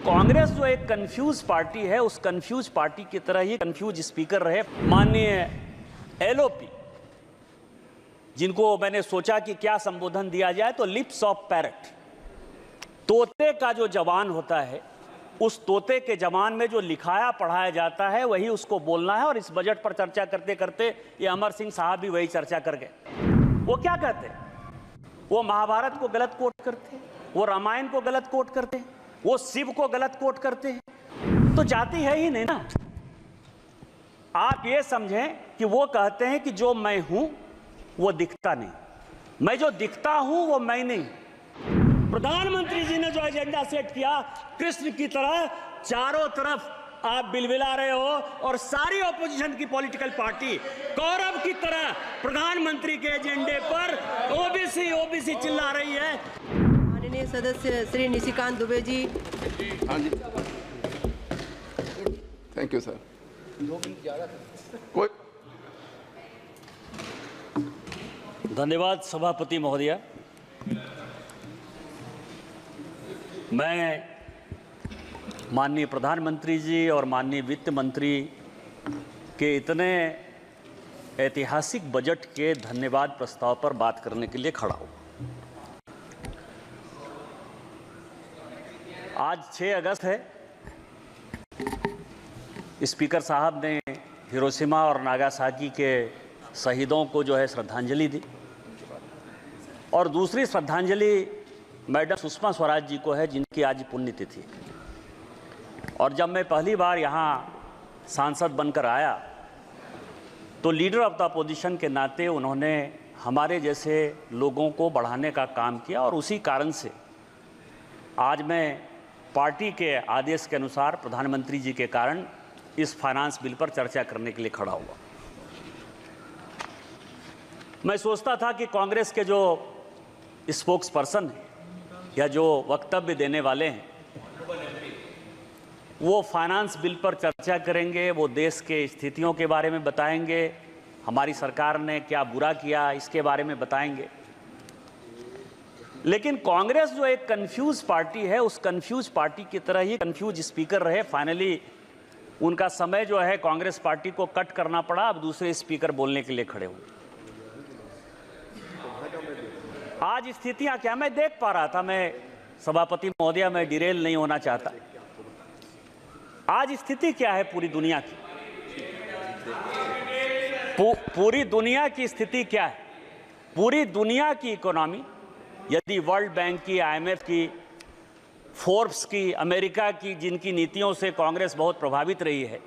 कांग्रेस जो एक confuse party है, उस कंफ्यूज पार्टी की तरह ही कंफ्यूज स्पीकर रहे माननीय एलओपी, जिनको मैंने सोचा कि क्या संबोधन दिया जाए, तो लिप्स ऑफ पैरट, तोते का जो जवान होता है, उस तोते के जवान में जो लिखाया पढ़ाया जाता है वही उसको बोलना है। और इस बजट पर चर्चा करते करते ये अमर सिंह साहब भी वही चर्चा कर गए। वो क्या कहते हैं? वो महाभारत को गलत कोट करते हैं, वो रामायण को गलत कोट करते हैं, वो शिव को गलत कोट करते हैं। तो जाति है ही नहीं ना। आप ये समझें कि वो कहते हैं कि जो मैं हूं वो दिखता नहीं, मैं जो दिखता हूं वो मैं नहीं। प्रधानमंत्री जी ने जो एजेंडा सेट किया, कृष्ण की तरह चारों तरफ आप बिलबिला रहे हो और सारी ऑपोजिशन की पॉलिटिकल पार्टी कौरव की तरह प्रधानमंत्री के एजेंडे पर ओबीसी ओबीसी चिल्ला रही है। माननीय सदस्य श्री निशिकांत दुबे जी। हाँ जी, थैंक यू सर। कोई धन्यवाद सभापति महोदय। मैं माननीय प्रधानमंत्री जी और माननीय वित्त मंत्री के इतने ऐतिहासिक बजट के धन्यवाद प्रस्ताव पर बात करने के लिए खड़ा हूँ। आज 6 अगस्त है। स्पीकर साहब ने हिरोशिमा और नागासाकी के शहीदों को जो है श्रद्धांजलि दी, और दूसरी श्रद्धांजलि मैडम सुषमा स्वराज जी को है, जिनकी आज पुण्यतिथि। और जब मैं पहली बार यहाँ सांसद बनकर आया तो लीडर ऑफ द अपोजिशन के नाते उन्होंने हमारे जैसे लोगों को बढ़ाने का काम किया, और उसी कारण से आज मैं पार्टी के आदेश के अनुसार प्रधानमंत्री जी के कारण इस फाइनेंस बिल पर चर्चा करने के लिए खड़ा हुआ। मैं सोचता था कि कांग्रेस के जो स्पोक्स पर्सन हैं या जो वक्तव्य देने वाले हैं, वो फाइनेंस बिल पर चर्चा करेंगे, वो देश के स्थितियों के बारे में बताएंगे, हमारी सरकार ने क्या बुरा किया इसके बारे में बताएंगे। लेकिन कांग्रेस जो एक कंफ्यूज पार्टी है, उस कंफ्यूज पार्टी की तरह ही कंफ्यूज स्पीकर रहे। फाइनली उनका समय जो है कांग्रेस पार्टी को कट करना पड़ा, अब दूसरे स्पीकर बोलने के लिए खड़े हुए। आज स्थितियां क्या मैं देख पा रहा था, मैं सभापति महोदय, मैं डिरेल नहीं होना चाहता। आज स्थिति क्या है पूरी दुनिया की? पूरी दुनिया की स्थिति क्या है? पूरी दुनिया की इकोनॉमी, यदि वर्ल्ड बैंक की, आईएमएफ की, फोर्ब्स की, अमेरिका की, जिनकी नीतियों से कांग्रेस बहुत प्रभावित रही है,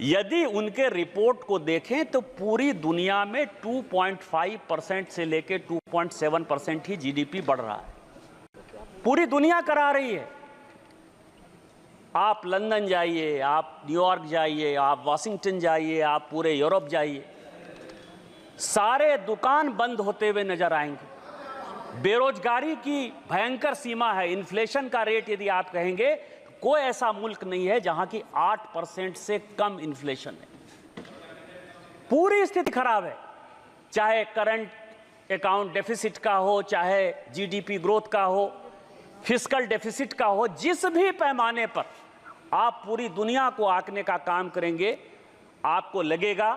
यदि उनके रिपोर्ट को देखें तो पूरी दुनिया में 2.5% से लेकर 2.7% ही जीडीपी बढ़ रहा है। पूरी दुनिया करा रही है। आप लंदन जाइए, आप न्यूयॉर्क जाइए, आप वाशिंगटन जाइए, आप पूरे यूरोप जाइए, सारे दुकान बंद होते हुए नजर आएंगे। बेरोजगारी की भयंकर सीमा है। इन्फ्लेशन का रेट यदि आप कहेंगे, कोई ऐसा मुल्क नहीं है जहां की 8% से कम इन्फ्लेशन है। पूरी स्थिति खराब है, चाहे करंट अकाउंट डेफिसिट का हो, चाहे जीडीपी ग्रोथ का हो, फिस्कल डेफिसिट का हो, जिस भी पैमाने पर आप पूरी दुनिया को आंकने का काम करेंगे, आपको लगेगा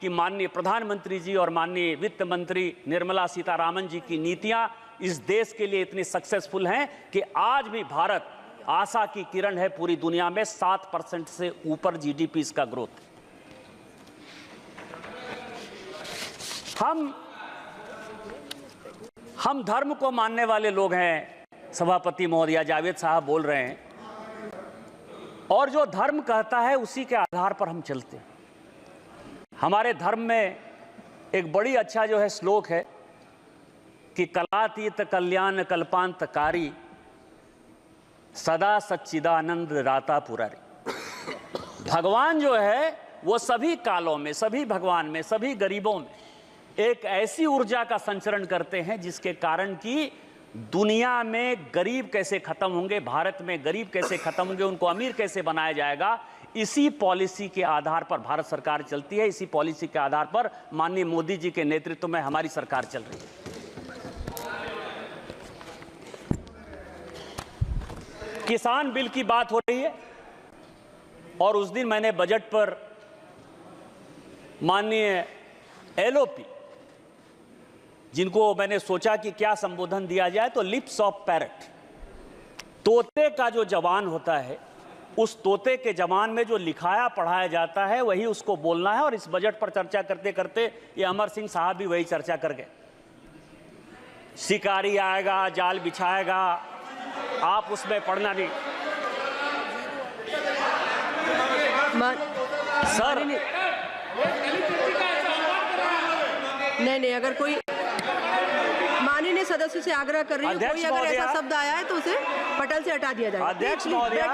कि माननीय प्रधानमंत्री जी और माननीय वित्त मंत्री निर्मला सीतारामन जी की नीतियां इस देश के लिए इतनी सक्सेसफुल हैं कि आज भी भारत आशा की किरण है। पूरी दुनिया में 7% से ऊपर जीडीपी इसका ग्रोथ। हम धर्म को मानने वाले लोग हैं। सभापति महोदय, जावेद साहब बोल रहे हैं, और जो धर्म कहता है उसी के आधार पर हम चलते हैं। हमारे धर्म में एक बड़ी अच्छा जो है श्लोक है कि कलातीत कल्याण कल्पांतकारी सदा सच्चिदानंद राता पुरारी। भगवान जो है वो सभी कालों में, सभी भगवान में, सभी गरीबों में एक ऐसी ऊर्जा का संचरण करते हैं जिसके कारण कि दुनिया में गरीब कैसे खत्म होंगे, भारत में गरीब कैसे खत्म होंगे, उनको अमीर कैसे बनाया जाएगा, इसी पॉलिसी के आधार पर भारत सरकार चलती है। इसी पॉलिसी के आधार पर माननीय मोदी जी के नेतृत्व में हमारी सरकार चल रही है। किसान बिल की बात हो रही है और उस दिन मैंने बजट पर माननीय एलओपी, जिनको मैंने सोचा कि क्या संबोधन दिया जाए, तो लिप्स ऑफ पैरट, तोते का जो जवान होता है, उस तोते के जवान में जो लिखाया पढ़ाया जाता है वही उसको बोलना है। और इस बजट पर चर्चा करते करते ये अमर सिंह साहब भी वही चर्चा कर गए। शिकारी आएगा, जाल बिछाएगा, आप उसमें पढ़ना नहीं। सर नहीं, अगर कोई माननीय सदस्य से आग्रह कर रही हूँ, कोई अगर ऐसा शब्द आया है तो उसे पटल से हटा दिया जाए। अध्यक्ष महोदया,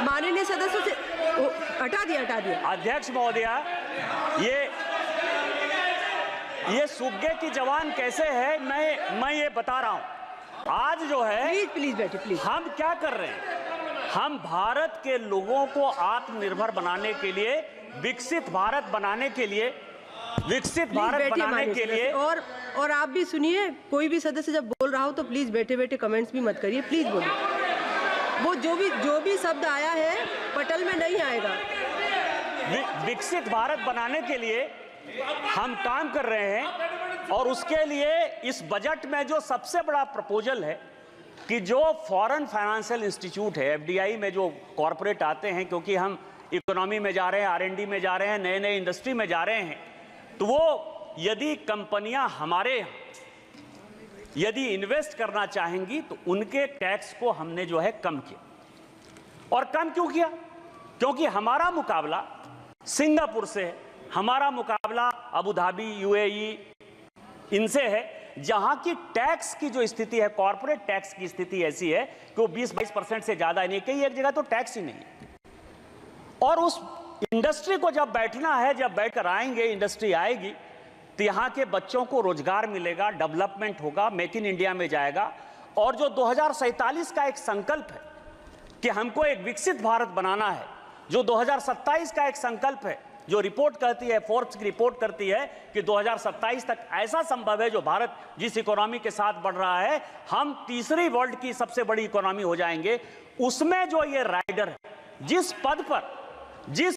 माननीय सदस्य से हटा दिया। अध्यक्ष महोदया, ये सुग्गे की जवान कैसे है, मैं ये बता रहा हूं। आज जो है, प्लीज बैठिए प्लीज। हम क्या कर रहे हैं, हम भारत के लोगों को आत्मनिर्भर बनाने के लिए, विकसित भारत बनाने के लिए और आप भी सुनिए, कोई भी सदस्य जब बोल रहा हो तो प्लीज बैठे बैठे कमेंट्स भी मत करिए, प्लीज बोलिए। वो जो भी शब्द आया है पटल में नहीं आएगा। विकसित भारत बनाने के लिए हम काम कर रहे हैं और उसके लिए इस बजट में जो सबसे बड़ा प्रपोजल है कि जो फॉरेन फाइनेंशियल इंस्टीट्यूट है, एफडीआई में जो कॉरपोरेट आते हैं, क्योंकि हम इकोनॉमी में जा रहे हैं, आरएनडी में जा रहे हैं, नए नए इंडस्ट्री में जा रहे हैं, तो वो यदि कंपनियां हमारे यदि इन्वेस्ट करना चाहेंगी तो उनके टैक्स को हमने जो है कम किया। और कम क्यों किया? क्योंकि हमारा मुकाबला सिंगापुर से है, हमारा मुकाबला अबू धाबी, यूएई, इनसे है, जहां की टैक्स की जो स्थिति है, कॉर्पोरेट टैक्स की स्थिति ऐसी है कि वो 20-22% से ज्यादा नहीं, कहीं एक जगह तो टैक्स ही नहीं। और उस इंडस्ट्री को जब बैठना है, जब बैठकर आएंगे, इंडस्ट्री आएगी, तो यहाँ के बच्चों को रोजगार मिलेगा, डेवलपमेंट होगा, मेक इन इंडिया में जाएगा। और जो 2047 का एक संकल्प है कि हमको एक विकसित भारत बनाना है, जो 2027 का एक संकल्प है, जो रिपोर्ट कहती है, फोर्ब्स की रिपोर्ट करती है कि 2027 तक ऐसा संभव है, जो भारत जिस इकोनॉमी के साथ बढ़ रहा है, हम तीसरी वर्ल्ड की सबसे बड़ी इकोनॉमी हो जाएंगे। उसमें जो ये राइडर है, जिस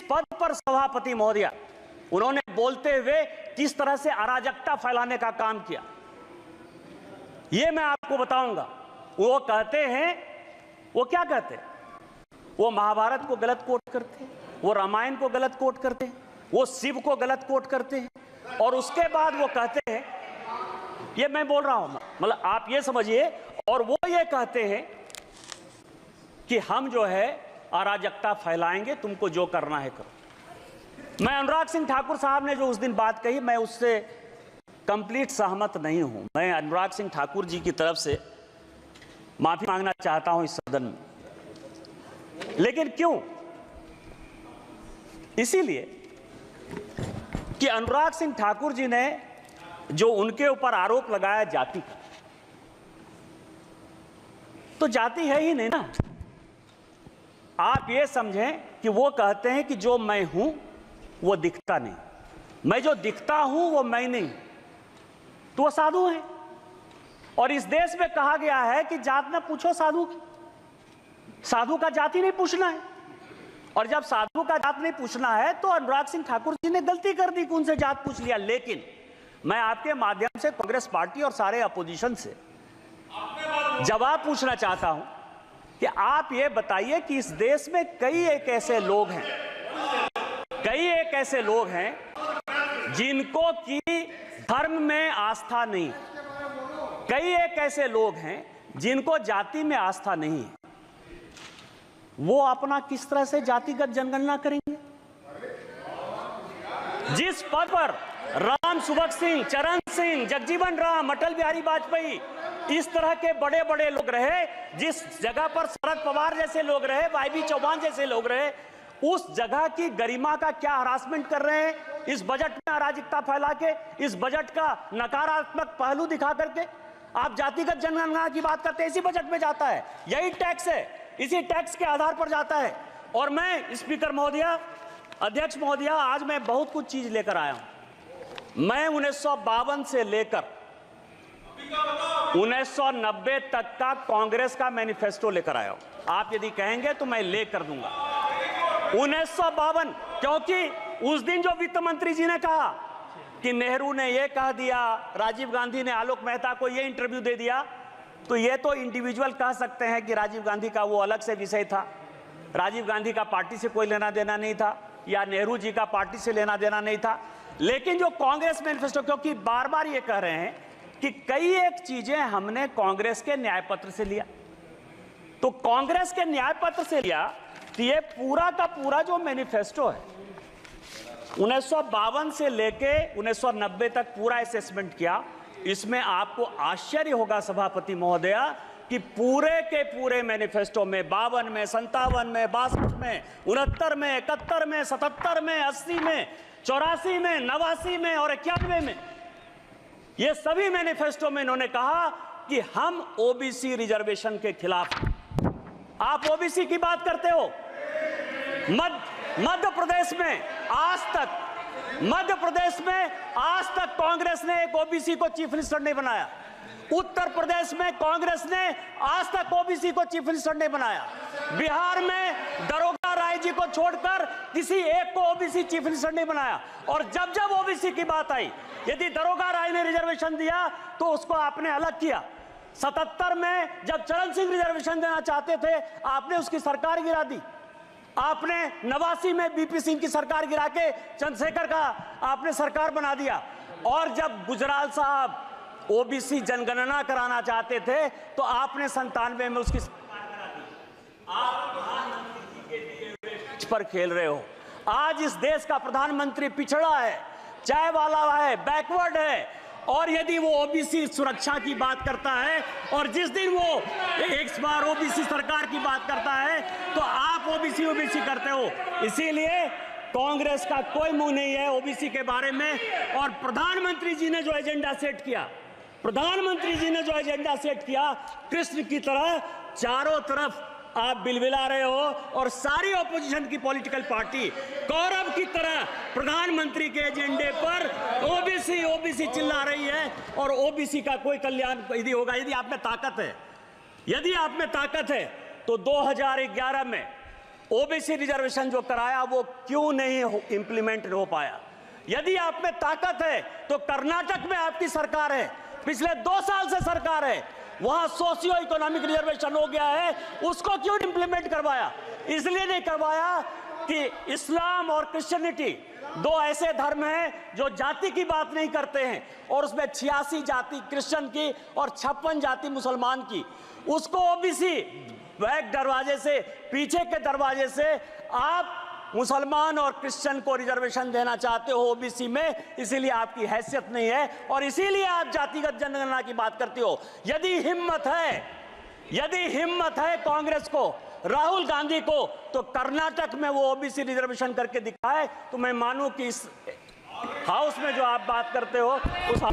पद पर सभापति महोदया उन्होंने बोलते हुए किस तरह से अराजकता फैलाने का काम किया, ये मैं आपको बताऊंगा। वो कहते हैं, वो क्या कहते हैं, वो महाभारत को गलत कोट करते हैं, वो रामायण को गलत कोट करते हैं, वो शिव को गलत कोट करते हैं, और उसके बाद वो कहते हैं, ये मैं बोल रहा हूं, मतलब आप ये समझिए, और वो ये कहते हैं कि हम जो है अराजकता फैलाएंगे, तुमको जो करना है करो। मैं अनुराग सिंह ठाकुर साहब ने जो उस दिन बात कही, मैं उससे कंप्लीट सहमत नहीं हूं। मैं अनुराग सिंह ठाकुर जी की तरफ से माफी मांगना चाहता हूं इस सदन में। लेकिन क्यों? इसीलिए कि अनुराग सिंह ठाकुर जी ने जो उनके ऊपर आरोप लगाया जाति का, तो जाति है ही नहीं ना। आप ये समझें कि वो कहते हैं कि जो मैं हूं वो दिखता नहीं, मैं जो दिखता हूं वो मैं नहीं, तो वो साधु हैं। और इस देश में कहा गया है कि जात न पूछो साधु की, साधु का जाति नहीं पूछना है। और जब साधु का जात नहीं पूछना है तो अनुराग सिंह ठाकुर जी ने गलती कर दी कि उनसे जात पूछ लिया। लेकिन मैं आपके माध्यम से कांग्रेस पार्टी और सारे अपोजिशन से जवाब पूछना चाहता हूं कि आप ये बताइए कि इस देश में कई एक ऐसे लोग हैं जिनको की धर्म में आस्था नहीं, कई एक ऐसे लोग हैं जिनको जाति में आस्था नहीं है, वो अपना किस तरह से जातिगत जनगणना करेंगे? जिस पद पर राम सुभग सिंह, चरण सिंह, जगजीवन राम, अटल बिहारी वाजपेयी, इस तरह के बड़े बड़े लोग रहे, जिस जगह पर शरद पवार जैसे लोग रहे, वाईबी चौहान जैसे लोग रहे, उस जगह की गरिमा का क्या हरासमेंट कर रहे हैं इस बजट में अराजकता फैला के, इस बजट का नकारात्मक पहलू दिखा करके। आप जातिगत जनगणना की बात करते हैं, इसी बजट में जाता है, यही टैक्स है, इसी टैक्स के आधार पर जाता है। और मैं स्पीकर महोदया, अध्यक्ष महोदया, आज मैं बहुत कुछ चीज लेकर आया हूं। मैं 1952 से लेकर 1990 तक का कांग्रेस का मैनिफेस्टो लेकर आया हूं। आप यदि कहेंगे तो मैं ले कर दूंगा। 1952, क्योंकि उस दिन जो वित्त मंत्री जी ने कहा कि नेहरू ने यह कह दिया, राजीव गांधी ने आलोक मेहता को यह इंटरव्यू दे दिया, तो यह तो इंडिविजुअल कह सकते हैं कि राजीव गांधी का वो अलग से विषय था, राजीव गांधी का पार्टी से कोई लेना देना नहीं था, या नेहरू जी का पार्टी से लेना देना नहीं था। लेकिन जो कांग्रेस मैनिफेस्टो, क्योंकि बार बार ये कह रहे हैं कि कई एक चीजें हमने कांग्रेस के न्याय पत्र से लिया, तो कांग्रेस के न्याय पत्र से लिया, तो ये पूरा का पूरा जो मैनिफेस्टो है 1952 से लेके 1990 तक पूरा असेसमेंट किया। इसमें आपको आश्चर्य होगा सभापति महोदया कि पूरे के पूरे मैनिफेस्टो में 52 में, 57 में, 62 में, 69 में, 71 में, 77 में, 80 में, 84 में, 89 में और 91 में, ये सभी मैनिफेस्टो में इन्होंने कहा कि हम ओबीसी रिजर्वेशन के खिलाफ। आप ओबीसी की बात करते हो। मध्य प्रदेश में आज तक कांग्रेस ने एक ओबीसी को चीफ मिनिस्टर नहीं बनाया। उत्तर प्रदेश में कांग्रेस ने आज तक ओबीसी को चीफ मिनिस्टर नहीं बनाया। बिहार में दरोगा राय जी को छोड़कर किसी एक को ओबीसी चीफ मिनिस्टर नहीं बनाया। और जब जब ओबीसी की बात आई, यदि दरोगा राय ने रिजर्वेशन दिया तो उसको आपने अलग किया। 77 में जब चरण सिंह रिजर्वेशन देना चाहते थे, आपने उसकी सरकार गिरा दी। आपने 89 में बीपी सिंह की सरकार गिरा के चंद्रशेखर का आपने सरकार बना दिया। और जब गुजराल साहब ओबीसी जनगणना कराना चाहते थे तो आपने 97 में उसकी सरकार करा दी। आप प्रधानमंत्री जी के दिए पर खेल रहे हो। आज इस देश का प्रधानमंत्री पिछड़ा है, चाय वाला है, बैकवर्ड है। और यदि वो ओबीसी सुरक्षा की बात करता है और जिस दिन वो एक बार ओबीसी सरकार की बात करता है तो आप ओबीसी करते हो। इसीलिए कांग्रेस का कोई मुंह नहीं है ओबीसी के बारे में। और प्रधानमंत्री जी ने जो एजेंडा सेट किया, कृष्ण की तरह चारों तरफ आप बिलबिला रहे हो और सारी ऑपोजिशन की पॉलिटिकल पार्टी कौरव की तरह प्रधानमंत्री के एजेंडे पर ओबीसी चिल्ला रही है। और ओबीसी का कोई कल्याण यदि होगा, यदि आप में ताकत है तो 2011 में ओबीसी रिजर्वेशन जो कराया वो क्यों नहीं इंप्लीमेंट हो पाया। यदि आप में ताकत है तो कर्नाटक में आपकी सरकार है, पिछले 2 साल से सरकार है, वहां सोशियो इकोनॉमिक रिजर्वेशन हो गया है, उसको क्यों इंप्लीमेंट करवाया? इसलिए नहीं करवाया कि इस्लाम और क्रिश्चियनिटी 2 ऐसे धर्म हैं जो जाति की बात नहीं करते हैं, और उसमें 86 जाति क्रिश्चियन की और 56 जाति मुसलमान की। उसको ओबीसी बैक दरवाजे से, पीछे के दरवाजे से आप मुसलमान और क्रिश्चियन को रिजर्वेशन देना चाहते हो ओबीसी में, इसीलिए आपकी हैसियत नहीं है और इसीलिए आप जातिगत जनगणना की बात करते हो। यदि हिम्मत है कांग्रेस को, राहुल गांधी को, तो कर्नाटक में वो ओबीसी रिजर्वेशन करके दिखाए तो मैं मानूं कि इस हाउस में जो आप बात करते हो उस